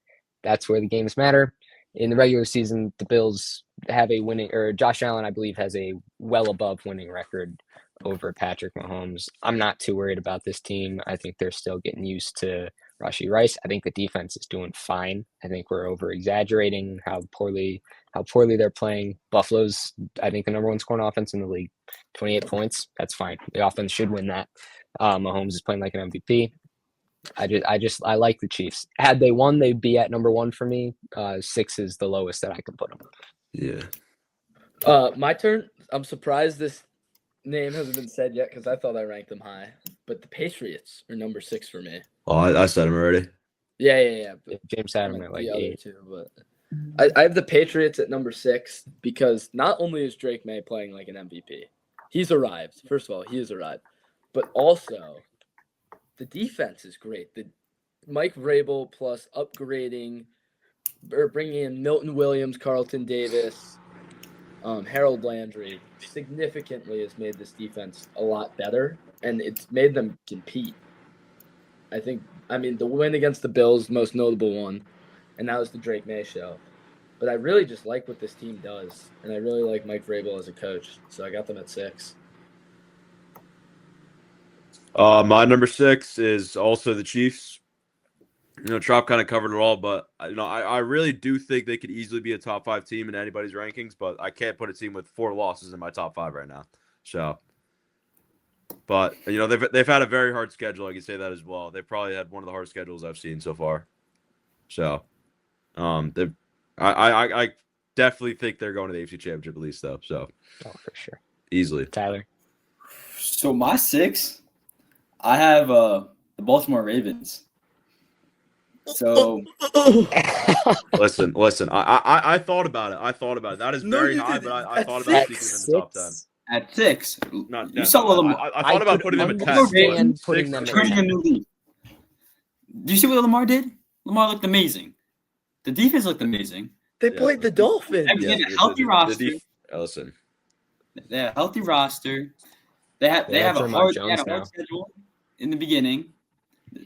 That's where the games matter. In the regular season, the Bills have a winning, or Josh Allen, I believe, has a well above winning record over Patrick Mahomes. I'm not too worried about this team. I think they're still getting used to Rashee Rice. I think the defense is doing fine. I think we're over exaggerating how poorly they're playing. Buffalo's, I think, the number 1 scoring offense in the league. 28 points. That's fine. The offense should win that. Mahomes is playing like an MVP. I like the Chiefs. Had they won, they'd be at number 1 for me. 6 is the lowest that I can put them. Yeah. My turn. I'm surprised this name hasn't been said yet because I thought I ranked them high. But the Patriots are number 6 for me. Oh, I said him already. Yeah. But James had them at like the other 8. two, but I have the Patriots at number 6 because not only is Drake May playing like an MVP, he's arrived. First of all, he has arrived, but also the defense is great. The Mike Vrabel plus upgrading, or bringing in Milton Williams, Carlton Davis, Harold Landry significantly has made this defense a lot better, and it's made them compete. I mean, the win against the Bills, most notable one, and that was the Drake May show. But I really just like what this team does, and I really like Mike Vrabel as a coach, so I got them at 6. My number 6 is also the Chiefs. Trop kind of covered it all, but I really do think they could easily be a top 5 team in anybody's rankings, but I can't put a team with 4 losses in my top 5 right now. So, but they've had a very hard schedule. I can say that as well. They've probably had one of the hardest schedules I've seen so far. So, I definitely think they're going to the AFC Championship at least, though. So, for sure, easily. Tyler. So my 6, I have the Baltimore Ravens. So listen. I thought about it. That is very high, but I thought about sneaking them in the top 10. At 6, You saw Lamar. I thought about putting them at 10. Putting them turning a new leaf. Do you see what Lamar did? Lamar looked amazing. The defense looked amazing. They played the Dolphins. They had a healthy roster. Listen, they had a healthy roster. They have a hard schedule in the beginning.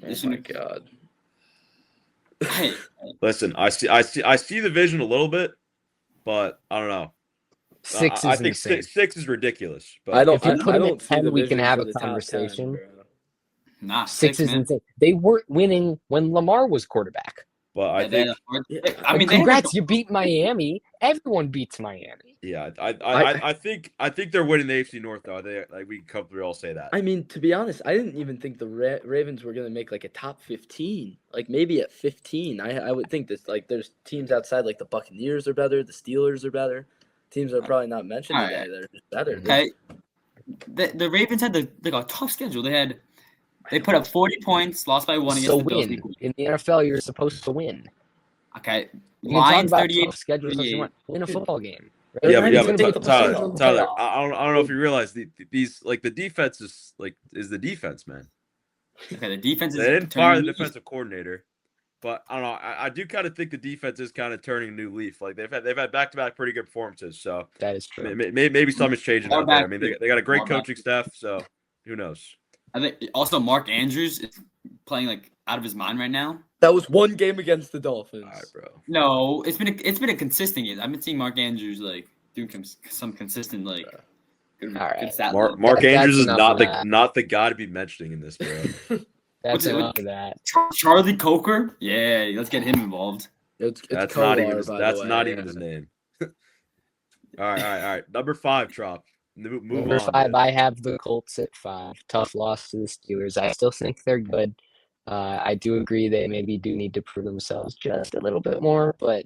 Oh my God. Hey, listen, I see the vision a little bit, but I don't know. 6 is I think insane. 6 is ridiculous. But I don't think see the we can vision have for a the top 10, conversation. bro. Nah, 6 is man. insane. They weren't winning when Lamar was quarterback. But I think congrats, you beat Miami. Everyone beats Miami. Yeah, I think they're winning the AFC North though. We can comfortably all say that. I mean, to be honest, I didn't even think the Ravens were going to make like a top 15, like maybe at 15. I would think this, like, there's teams outside, like the Buccaneers are better, the Steelers are better, teams that are probably not mentioned today. They're just better. Okay. The Ravens had a tough schedule. They put up 40 points, lost by 1 against the Bills. In the NFL, you're supposed to win. Okay. You Lions can talk 38. about schedules as you want. Win a football game. Right? Yeah, but Tyler, I don't know if you realize these like the defense is the defense, man. Okay, the defense is. They didn't fire the defensive coordinator, but I don't know. I do kind of think the defense is kind of turning a new leaf. Like they've had back-to-back pretty good performances. So that is true. Maybe something's changing out there. I mean, they got a great coaching staff. So who knows? I think also Mark Andrews is playing like out of his mind right now. That was one game against the Dolphins. All right, bro. No, it's been a consistent game. I've been seeing Mark Andrews like doing some consistent like. Good, all right. Mark Andrews is not the guy to be mentioning in this, bro. That's enough of that. Charlie Coker? Yeah, let's get him involved. That's not even his name. All right. Number 5, Trop. Number 5, I have the Colts at 5. Tough loss to the Steelers. I still think they're good. I do agree they maybe do need to prove themselves just a little bit more, but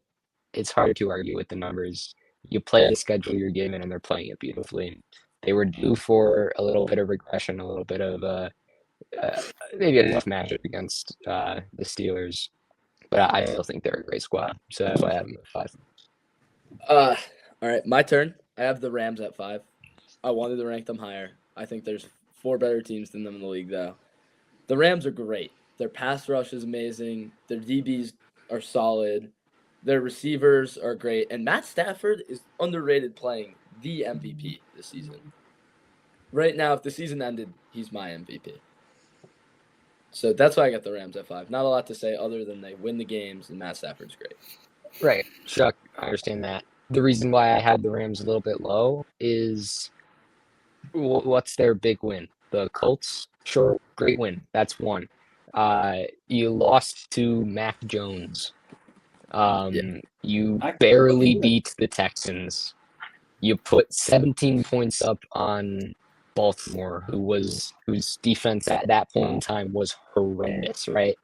it's hard to argue with the numbers. You play the schedule you're given, and they're playing it beautifully. They were due for a little bit of regression, a little bit of maybe a tough matchup against the Steelers, but I still think they're a great squad. So that's why I have them at 5. All right, my turn. I have the Rams at 5. I wanted to rank them higher. I think there's 4 better teams than them in the league, though. The Rams are great. Their pass rush is amazing. Their DBs are solid. Their receivers are great. And Matt Stafford is underrated playing the MVP this season. Right now, if the season ended, he's my MVP. So that's why I got the Rams at 5. Not a lot to say other than they win the games and Matt Stafford's great. Right. Chuck, I understand that. The reason why I had the Rams a little bit low is what's their big win? The Colts? Sure, great win. That's one. You lost to Mac Jones. You barely beat the Texans. You put 17 points up on Baltimore, whose defense at that point in time was horrendous, right?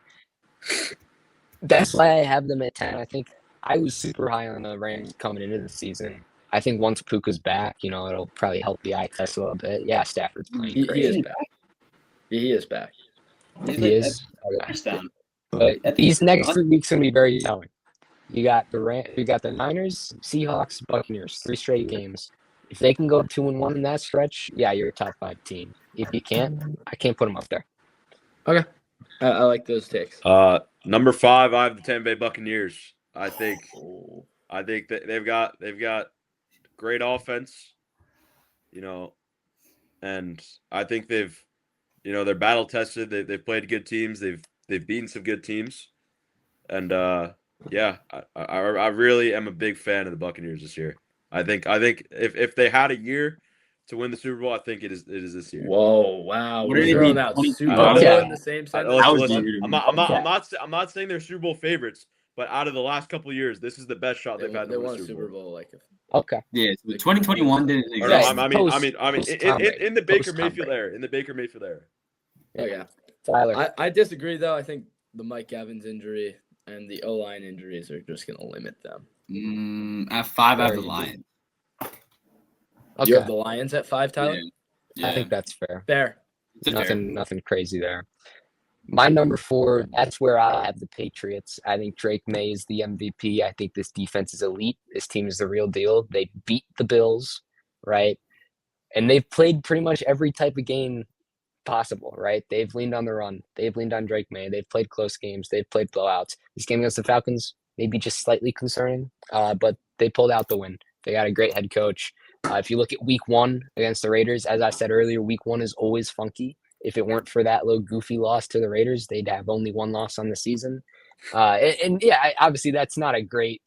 That's why I have them at 10. I think I was super high on the Rams coming into the season. I think once Puka's back, it'll probably help the eye test a little bit. Yeah, Stafford's playing He great. is back. He is back. He's He like is. Okay. touchdown. But these next 3 weeks are going to be very telling. You got the Niners, Seahawks, Buccaneers, 3 straight games. If they can go 2-1 in that stretch, yeah, you're a top 5 team. If you can't, I can't put them up there. Okay. I like those takes. Number 5, I have the Tampa Bay Buccaneers. I think that they've got great offense, and I think they're battle tested. They've played good teams. They've beaten some good teams, and I really am a big fan of the Buccaneers this year. I think if they had a year to win the Super Bowl, I think it is this year. Whoa! Wow! What We're are they throwing being? out 20 Super Okay. Bowl in the same sentence. That was Listen, weird. I'm not saying they're Super Bowl favorites, but out of the last couple of years, this is the best shot they've had They to win won a a Super Bowl like Okay. Yeah, so 2021 didn't Or no, exist. I mean, Post-Tom Brady. in the Baker Post-Tom Mayfield Brady. era. In the Baker Mayfield era. Okay. Tyler. I disagree though. I think the Mike Evans injury and the O-line injuries are just going to limit them. At 5, I have the Very Lions. Okay. You have the Lions at 5, Tyler? Yeah. I think that's fair. Fair. It's fair. Nothing crazy there. My number 4, that's where I have the Patriots. I think Drake May is the MVP. I think this defense is elite. This team is the real deal. They beat the Bills, right? And they've played pretty much every type of game possible, right? They've leaned on the run. They've leaned on Drake May. They've played close games. They've played blowouts. This game against the Falcons, maybe just slightly concerning, but they pulled out the win. They got a great head coach. If you look at week 1 against the Raiders, as I said earlier, week 1 is always funky. If it weren't for that little goofy loss to the Raiders, they'd have only 1 loss on the season. Obviously that's not a great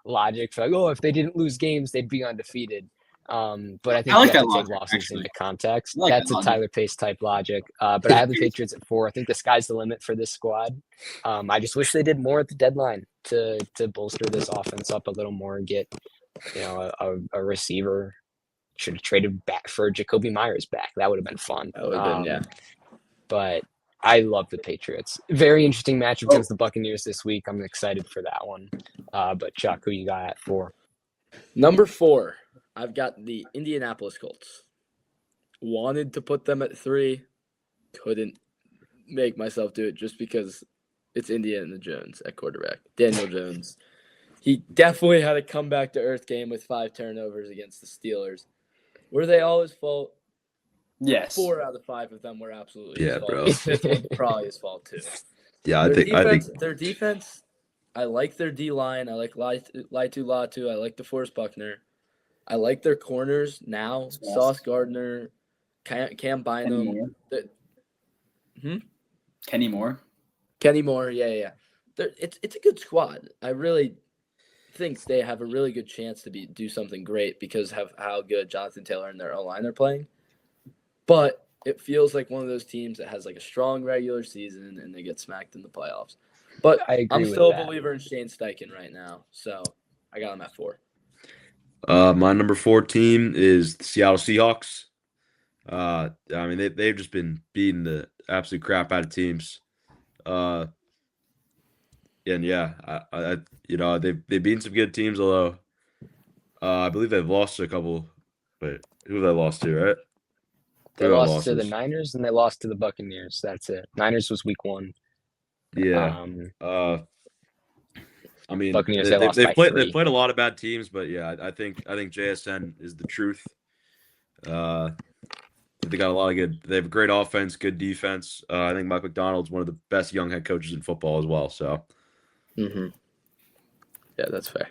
logic for if they didn't lose games, they'd be undefeated. But I think I like you have that to take logic, losses actually. into context. I like That's that a logic. Tyler Pace type logic. But I have the Patriots at 4. I think the sky's the limit for this squad. I just wish they did more at the deadline to bolster this offense up a little more and get a receiver. Should have traded back for Jacoby Myers back. That would have been fun. That would have been, yeah. But I love the Patriots. Very interesting matchup against the Buccaneers this week. I'm excited for that one. But Chuck, who you got at 4? Number 4, I've got the Indianapolis Colts. Wanted to put them at 3. Couldn't make myself do it just because it's Indiana Jones at quarterback. Daniel Jones. He definitely had a comeback to earth game with 5 turnovers against the Steelers. Were they all his fault? Yes. 4 out of 5 of them were absolutely his fault. bro. The 5th one probably his fault too. Yeah, Their defense, I like their D-line. I like Laitu Latu. I like DeForest Buckner. I like their corners now. Yes. Sauce Gardner, Cam Bynum. Kenny Moore. Kenny Moore, yeah. It's a good squad. I really think they have a really good chance to do something great because of how good Jonathan Taylor and their O-line are playing. But it feels like one of those teams that has a strong regular season and they get smacked in the playoffs. But I agree I'm with still that. a believer in Shane Steichen right now, so I got him at 4. My number 4 team is the Seattle Seahawks. They've just been beating the absolute crap out of teams. They've beaten some good teams, although I believe they've lost to a couple. Wait, who have they lost to? Right? They lost to the Niners and they lost to the Buccaneers. That's it. Niners was week 1. Yeah. Buccaneers they lost by 3. They've played a lot of bad teams, but yeah, I think JSN is the truth. They got a lot of good. They have a great offense, good defense. I think Mike McDonald's one of the best young head coaches in football as well. So, Yeah, that's fair.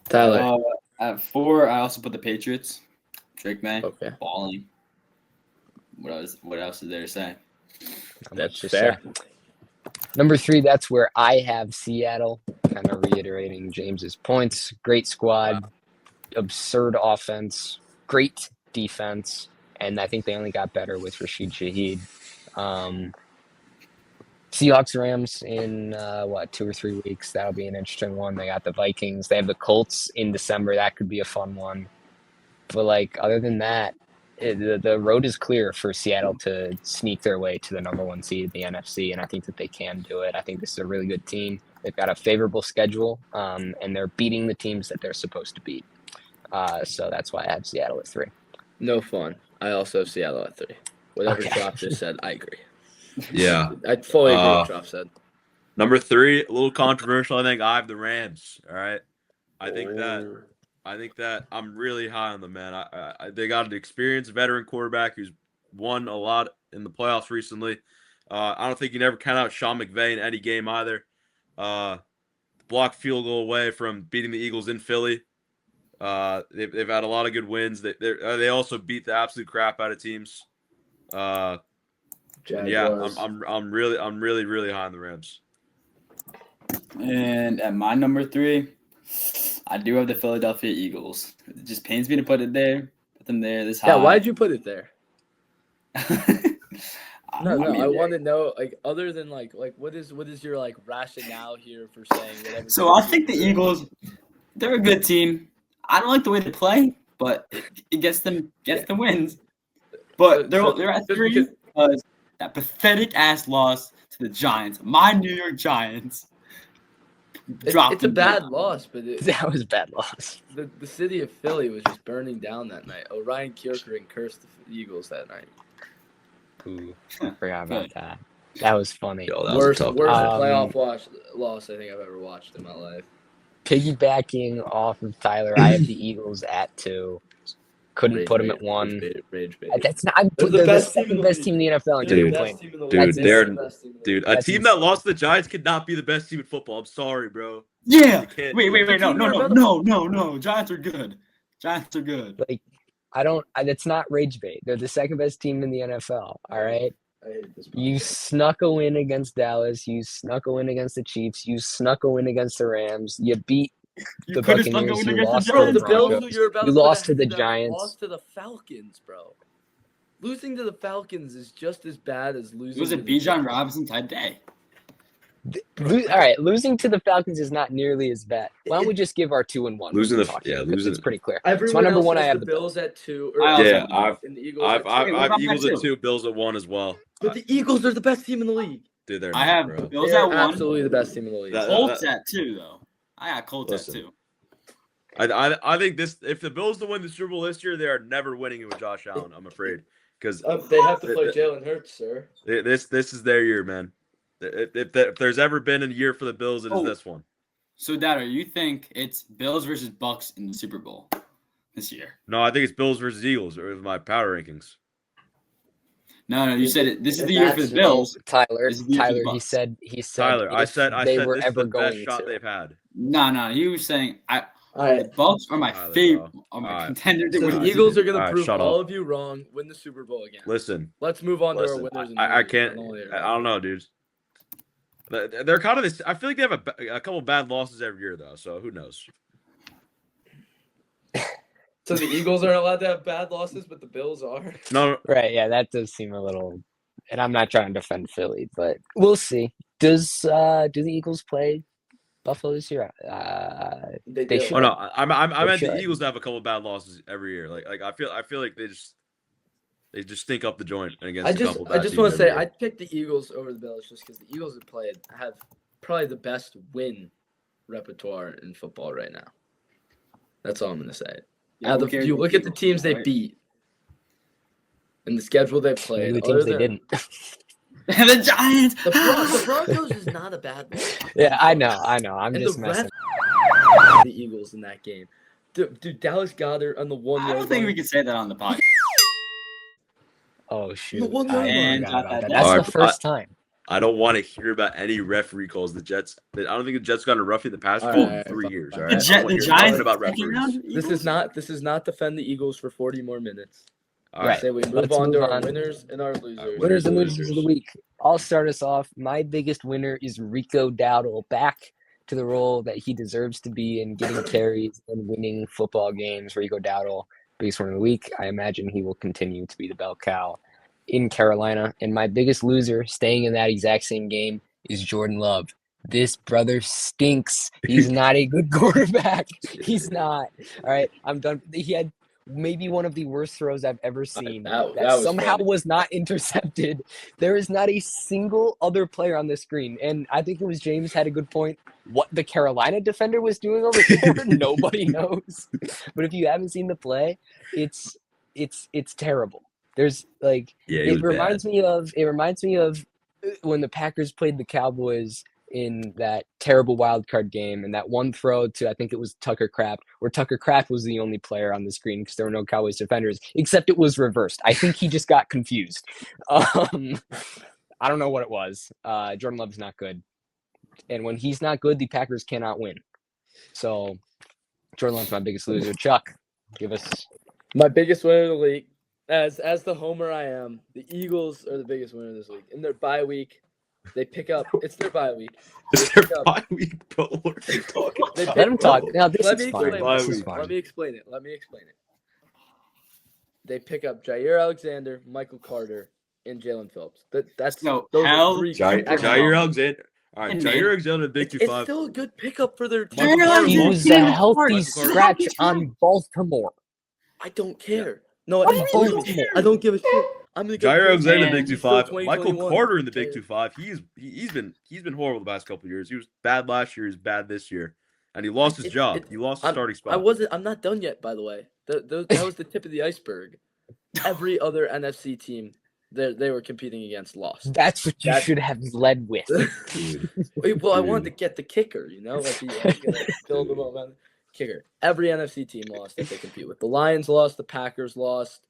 Tyler, At 4, I also put the Patriots. Drake May. Okay. Balling. What else is there to say? That's fair. Number 3, that's where I have Seattle. Kind of reiterating James's points. Great squad, absurd offense, great defense, and I think they only got better with Rashid Shaheed. Seahawks Rams in 2 or 3 weeks. That'll be an interesting one. They got the Vikings. They have the Colts in December. That could be a fun one. But other than that, the road is clear for Seattle to sneak their way to the number 1 seed in the NFC, and I think that they can do it. I think this is a really good team. They've got a favorable schedule, and they're beating the teams that they're supposed to beat. So that's why I have Seattle at 3. No fun. I also have Seattle at 3. Whatever Okay. Trop just said, I agree. Yeah. I fully agree with what Trop said. Number 3, a little controversial. I think I have the Rams. All right. I think that I'm really high on them, man. They got an experienced veteran quarterback who's won a lot in the playoffs recently. I don't think you never count out Sean McVay in any game either. Blocked field goal away from beating the Eagles in Philly. They've had a lot of good wins. They also beat the absolute crap out of teams. Yeah, I'm really high on the Rams. And at my number 3, I do have the Philadelphia Eagles. It just pains me to put it there. Put them there this high. Yeah, why'd you put it there? No, I want to know, like, other than like what is your like rationale here for saying whatever? So I think the Eagles, they're a good team. I don't like the way they play, but it gets them wins. But they're at 3 because that pathetic ass loss to the Giants, my New York Giants. It's a bad loss, but That was a bad loss. the city of Philly was just burning down that night. Orion Kierkegaard cursed the Eagles that night. Ooh, I forgot about that. That was funny. Yo, that was Worst a tough playoff loss I think I've ever watched in my life. Piggybacking off of Tyler, I have the Eagles at 2. Couldn't put them at 1. Rage bait. That's not. They're They're the best second team in best the team in the NFL. Dude, Dude, a That's team that lost to the Giants could not be the best team in football. I'm sorry, bro. Yeah. You can't- Wait. No. Giants are good. Like, that's not rage bait. They're the second best team in the NFL. All right. I hate this You podcast. snuck a win against Dallas. You snuck a win against the Chiefs. You snuck a win against the Rams. You beat You the could have snuck a Buccaneers. win You against the lost to Bro, the the Giants. Bills Broncos. who you're about You to put lost to the ahead of them Giants. lost to the Falcons, bro. Losing to the Falcons is just as bad as losing. It was a to the Bijan Jets. Robinson type day. All right, losing to the Falcons is not nearly as bad. Why don't we just give our 2 and 1? Losing when we the- talk yeah, here, 'cause losing- it's pretty clear. Everyone So my number else 1, I has have the the Bills at 2. I also Yeah, have and the Eagles I've at 2. what about Eagles that at too? 2, Bills at 1 as well. But the Eagles are the best team in the league. Dude, they're I not, have bro. Bills They're at 1. absolutely the best team in the league. That- Colts at 2 though. I got Colts Listen. at 2. I think this. If the Bills to win the Super Bowl this year, they are never winning it with Josh Allen. I'm afraid because They have to play Jalen Hurts, sir. this is their year, man. If there's ever been a year for the Bills, it is this one. So, Dada, you think it's Bills versus Bucks in the Super Bowl this year? No, I think it's Bills versus Eagles or with my power rankings. No, you said it. This is the year for the Bills. Tyler, This is the year for the he Bucks. said Tyler, I if said they this were is ever the best going shot to. they've had. No, you were saying All the right. Bucks are my Tyler, favorite, bro. are my All right. contenders. to So win the the Eagles Super are going All to right, prove shut all up. of you wrong, win the Super Bowl again. Listen, Let's move on to our listen. winners. and I losers. can't. don't wanna hear I about don't know, dudes. They're kind of this. I feel like they have a couple bad losses every year, though. So who knows? it. So the Eagles aren't allowed to have bad losses, but the Bills are. No, Right, yeah, that does seem a little. And I'm not trying to defend Philly, but we'll see. Do the Eagles play Buffalo this year? They They do. should. oh no. I meant the should. Eagles have a couple bad losses every year. Like I feel like they just stink up the joint against a couple bad I just teams want to every say year. I'd pick the Eagles over the Bills just because the Eagles have probably the best win repertoire in football right now. That's all I'm gonna say. Yeah, who cares you about look at the Eagles, teams they right? beat and the schedule they've played. The teams they other didn't. the Giants. The Broncos is not a bad loss. Yeah, I know. I'm And just the messing. refs the Eagles in that game. Dude, Dallas Goedert on the 1 I yard don't think line. we can say that on the podcast. Oh shoot! The one I line. forgot about that. And That's Alright, the first time. I don't want to hear about any referee calls. I don't think the Jets got a roughie the past All full right, 3 fine, years. fine. All The right, The, I don't wanna the hear nothing Giants about second referees. round. This is not defend the Eagles for 40 more minutes. All I right. say we move Let's on move to our on. winners and our losers. Winners and losers of the week. I'll start us off. My biggest winner is Rico Dowdle, back to the role that he deserves to be in, getting carries and winning football games. Rico Dowdle, biggest winner of the week. I imagine he will continue to be the bell cow in Carolina. And my biggest loser, staying in that exact same game, is Jordan Love. This brother stinks. He's not a good quarterback. He's not. All right, I'm done. He had maybe one of the worst throws I've ever seen That that was somehow funny. was not intercepted. There is not a single other player on the screen. And I think it was James had a good point. What the Carolina defender was doing over there, nobody knows. But if you haven't seen the play, it's terrible. There's like Yeah, he it was reminds bad. me of when the Packers played the Cowboys in that terrible wild card game and that one throw to, I think it was Tucker Kraft, where Tucker Kraft was the only player on the screen because there were no Cowboys defenders, except it was reversed. I think he just got confused. I don't know what it was. Jordan Love's not good. And when he's not good, the Packers cannot win. So Jordan Love's my biggest loser. Chuck, give us. My biggest winner of the league, as the homer I am, the Eagles are the biggest winner of this league. In their bye week, they pick up. It's their bye week. Is there 5 week, bro? What are you talking They about? Let him talk. Now, this Let is me fine. explain This is it. fine. Let me explain it. They pick up Jair Alexander, Michael Carter, and Jalen Phillips. Those No, are hell, three. Jair Alexander. All right, And Jair Alexander, big It's 2-5. still a good pickup for their team. Michael Carter He lost was his a job. healthy Michael Carter- scratch on Baltimore. I don't care. No, What I do you don't. mean? I don't give a shit. I'm gonna go Jair crazy. Alexander, Man, big He's still 2-5. Michael 2021. Carter in the big 2-5. He's been horrible the past couple of years. He was bad last year. He's bad this year, and he lost his job. He lost his starting spot. I'm not done yet, by the way. That was the tip of the iceberg. Every other NFC team they were competing against lost. That's what you should have led with. Dude. Well, I wanted to get the kicker, like you gonna build the momentum. Kicker. Every NFC team lost that they compete with. The Lions lost. The Packers lost.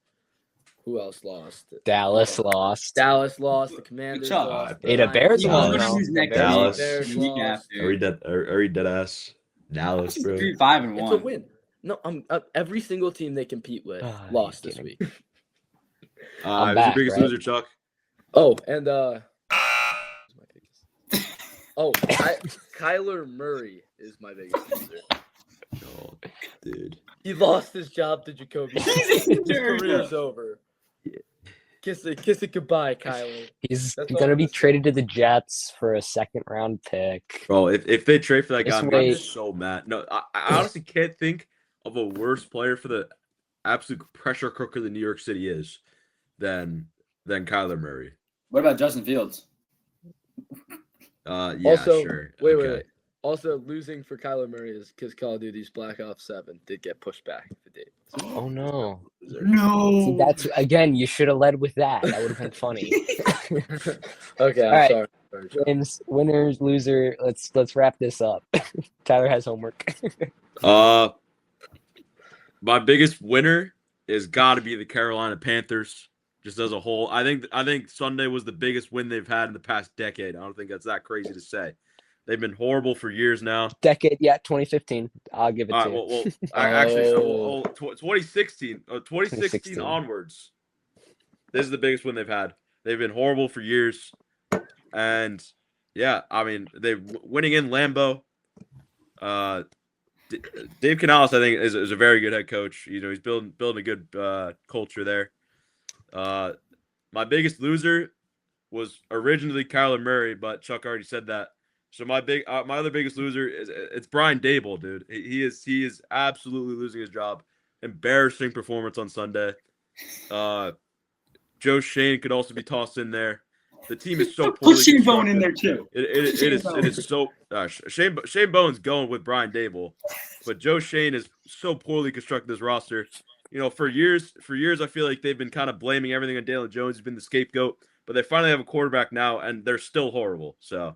Who else lost? Dallas lost. Dallas lost. The Commanders job. lost. Hey, the Bears Yeah, won. Dallas. Though. who's The next? Bears won. Dallas. Bears The week lost. after. Are we dead ass? Dallas, bro. 3-5-1. It's a win. No, every single team they compete with lost this week. I'm who's back, your biggest right? loser, Chuck? Oh, and Kyler Murray is my biggest loser. Oh, dude. He lost his job to Jacoby. His career's over. Kiss it goodbye, Kyler. He's That's all gonna I'm be gonna say. traded to the Jets for a second-round pick. Bro, if they trade for that guy, This I'm gonna be way- so mad. No, I honestly can't think of a worse player for the absolute pressure cooker that New York City is than Kyler Murray. What about Justin Fields? Yeah, Also, sure. wait. Also, losing for Kyler Murray is because Call of Duty's Black Ops 7 did get pushed back the date. Oh no! No. See, that's again. You should have led with that. That would have been funny. Okay, I'm All right. sorry. James, winners, loser. Let's wrap this up. Tyler has homework. My biggest winner is got to be the Carolina Panthers. Just as a whole, I think Sunday was the biggest win they've had in the past decade. I don't think that's that crazy to say. They've been horrible for years now. Decade, yeah, 2015. I'll give it All to right, you. actually, Oh. 2016 onwards. This is the biggest win they've had. They've been horrible for years, and yeah, I mean they're winning in Lambeau. Dave Canales, I think, is a very good head coach. He's building a good culture there. My biggest loser was originally Kyler Murray, but Chuck already said that. So my other biggest loser it's Brian Dable, dude. He is absolutely losing his job. Embarrassing performance on Sunday. Joe Shane could also be tossed in there. The team is so poorly Put Shane Bone in constructed. there too. It is so. Shane Bone's going with Brian Dable, but Joe Shane is so poorly constructed this roster. For years, I feel like they've been kind of blaming everything on Daniel Jones. He's been the scapegoat, but they finally have a quarterback now, and they're still horrible. So,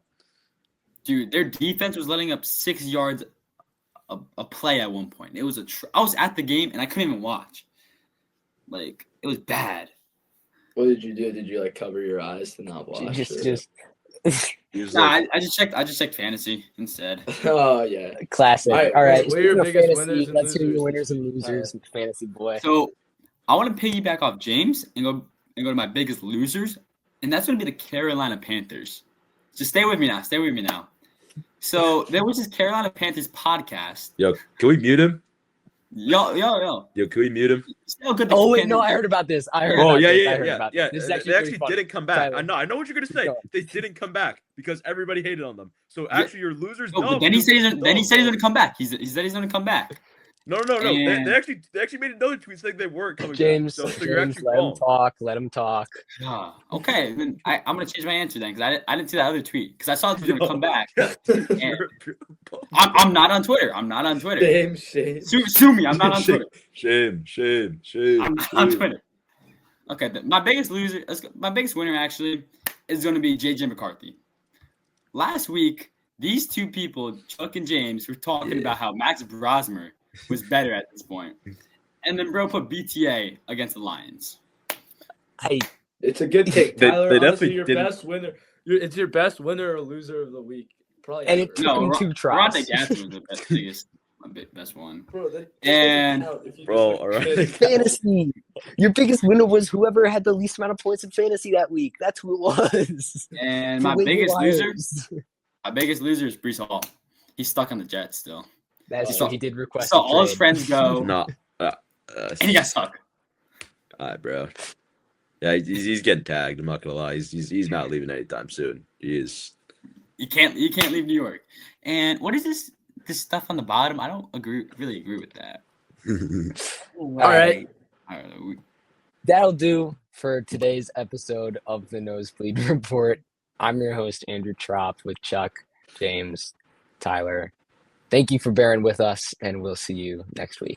Dude, their defense was letting up 6 yards a play at one point. It was I was at the game and I couldn't even watch. Like, it was bad. What did you do? Did you cover your eyes to not watch? Just Nah, I just checked fantasy instead. Oh yeah. classic. All right, All right. what are your speaking of biggest fantasy, winners and let's hear your losers? winners and losers, fantasy boy. So I want to piggyback off James and go to my biggest losers, and that's going to be the Carolina Panthers. Just stay with me now. So there was this Carolina Panthers podcast. yo, can we mute him? Yo. Yo, can we mute him? Still good. Oh wait, no, I heard about this. I heard Oh about yeah, this. yeah, I heard yeah, about yeah. This is They actually actually pretty didn't come back. Tyler. I know what you're gonna say. going. They didn't come back because everybody hated on them. So actually, your losers. No, but then he said he's going to come back. He said he's going to come back. No. And- They actually made another tweet saying they weren't coming James, back. So you're James, actually let him wrong. talk. Let him talk. Okay, then I'm gonna change my answer then because I didn't see that other tweet because I saw it was gonna come back. You're I'm not on Twitter. I'm not on Twitter. Shame. Sue me. I'm not on Twitter. Shame. I'm not on Twitter. Okay, my biggest winner actually is going to be JJ McCarthy. Last week, these two people, Chuck and James, were talking about how Max Brosmer was better at this point. And then bro put BTA against the Lions. It's a good take, They Tyler. definitely Honestly, your didn't- best winner. It's your best winner or loser of the week. Probably. And ever. it took him 2 tries. Ronde Gaston was the best one. Bro, that And- doesn't count if you Bro, just all right. win. Fantasy. Your biggest winner was whoever had the least amount of points in fantasy that week. That's who it was. And For my waiver biggest wires. loser is Brees Hall. He's stuck on the Jets still. That's So- true. He did request So a all his trade. friends go, No. and he got stuck. All right, bro. Yeah, he's getting tagged. I'm not gonna lie. He's not leaving anytime soon. He is. You can't leave New York. And what is this stuff on the bottom? I don't really agree with that. All right. I don't know. That'll do for today's episode of the Nosebleed Report. I'm your host, Andrew Trop, with Chuck, James, Tyler. Thank you for bearing with us, and we'll see you next week.